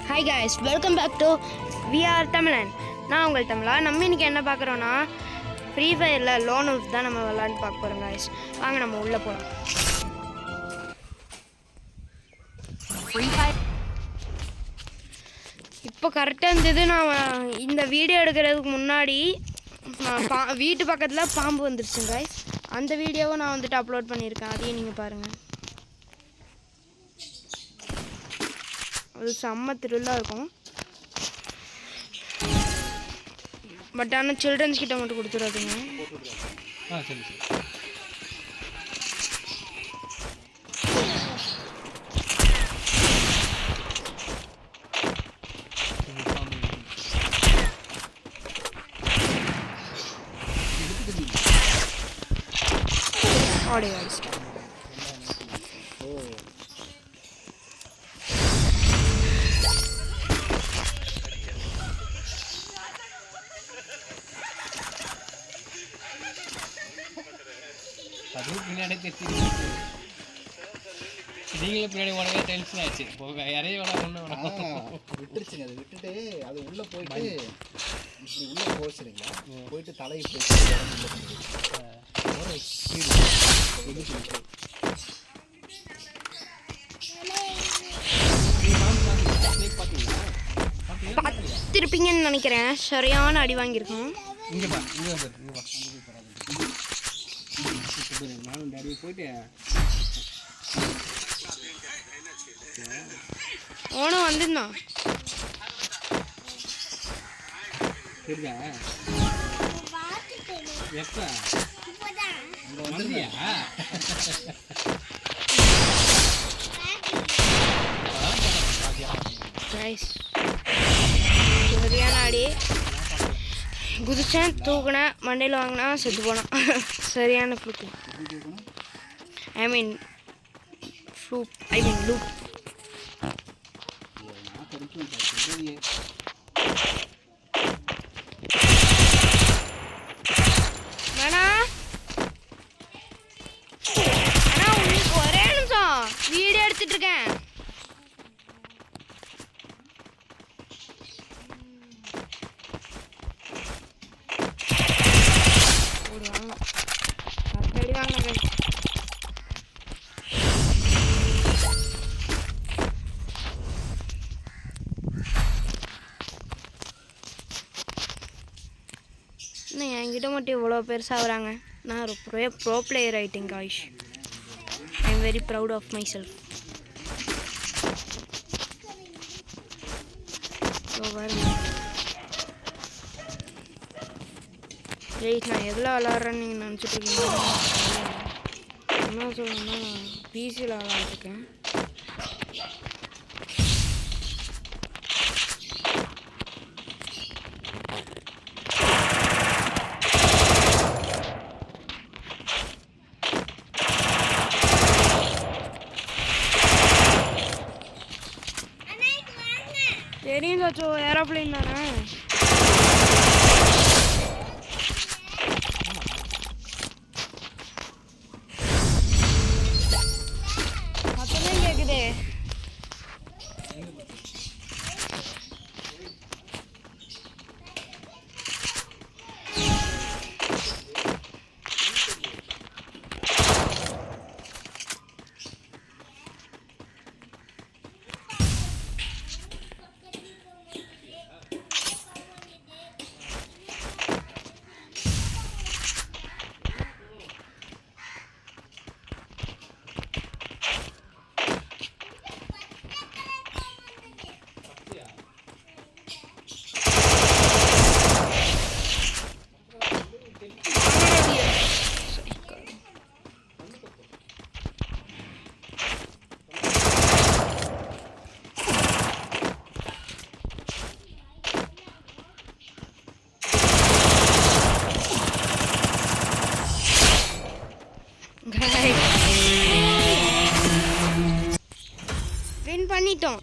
Hi guys, welcome back to VR Tamilan. நான் உங்கள் தமிழா. நம்ம இன்றைக்கி என்ன பார்க்குறோன்னா, ஃப்ரீ ஃபயரில் லோன் உல்ஃப் தான் நம்ம விளாண்டு பார்க்க போகிறோம் காய்ஸ். வாங்க நம்ம உள்ளே போகலாம். இப்போ கரெக்டாக இருந்தது. நான் இந்த வீடியோ எடுக்கிறதுக்கு முன்னாடி வீட்டு பக்கத்தில் பாம்பு வந்துருச்சுங்க காய்ஸ். அந்த வீடியோவை நான் வந்துட்டு அப்லோட் பண்ணியிருக்கேன், அதையும் நீங்கள் பாருங்கள். அது செம்ம த்ரில்லாக இருக்கும். பட் ஆனால் சில்ட்ரன்ஸ் கிட்ட மட்டும் கொடுத்துடாதீங்க. ஆடியோ அதுவும் பின்னாடி தெரிஞ்சு நீங்களே பின்னாடி உடனே டென்ஷன் ஆச்சு. யாரையும் விட்டுருச்சுங்க. அதை விட்டுட்டு அது உள்ளே போயிட்டு இப்படி உள்ளே போச்சுருங்களா, போயிட்டு தலையை பார்த்துருப்பீங்கன்னு நினைக்கிறேன். சரியான அடி வாங்கியிருக்கோம். நானும் டாடி போயிட்டு ஓனும் வந்துருந்தான். சரிதா எப்ப வந்துருந்தியா? சரியான அடி. குதிச்சேன், தூக்குனேன், மண்டையில் வாங்கினா செத்து போனான். சரியான ஃப்ளூக்கு. ஐ மீன் லூப். வேணா உங்களுக்கு ஒரே நிமிஷம் வீடியோ எடுத்துட்டு இருக்கேன். இன்னும் என்கிட்ட மட்டும் இவ்வளோ பெருசாக வராங்க. நான் ஒரு ப்ரோ பிளேயர் ஆகிட்டேன் guys. I am very proud of myself. Right, நான் எதில் விளாட்றேன்னு நீங்கள் நினச்சிட்டு இருக்கீங்க. என்ன சொல்லணும்னா, நான் பிசியில் விளாண்டுருக்கேன். தெரியும் சாச்சோ, ஏரோப்ளைன் தானே. அப்பதான் கேக்குதே. வின் பண்ணிட்டோம்.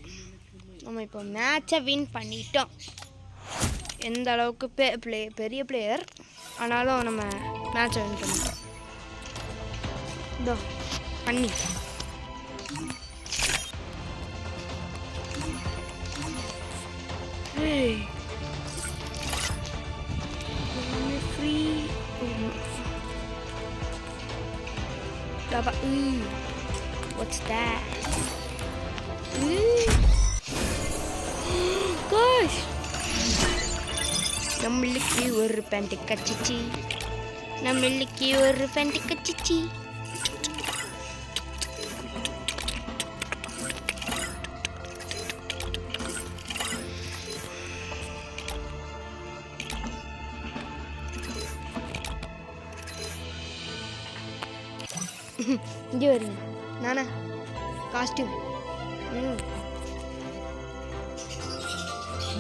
நம்ம இப்போ மேட்சை வின் பண்ணிட்டோம். எந்த அளவுக்கு பெரிய பிளேயர் ஆனாலும் நம்ம மேட்சை வின் பண்ணிட்டோம். இதோ பண்ணி Hey. Free. Baba. What's that? Gosh. நம்மளுக்கு ஒரு பேண்ட் கச்சிச்சி. நம்மளுக்கு ஒரு பேண்ட் கச்சிச்சி. இங்கே வருங்க நானா காஸ்டியூம்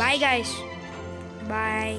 பாய் காய்ஸ் பாய்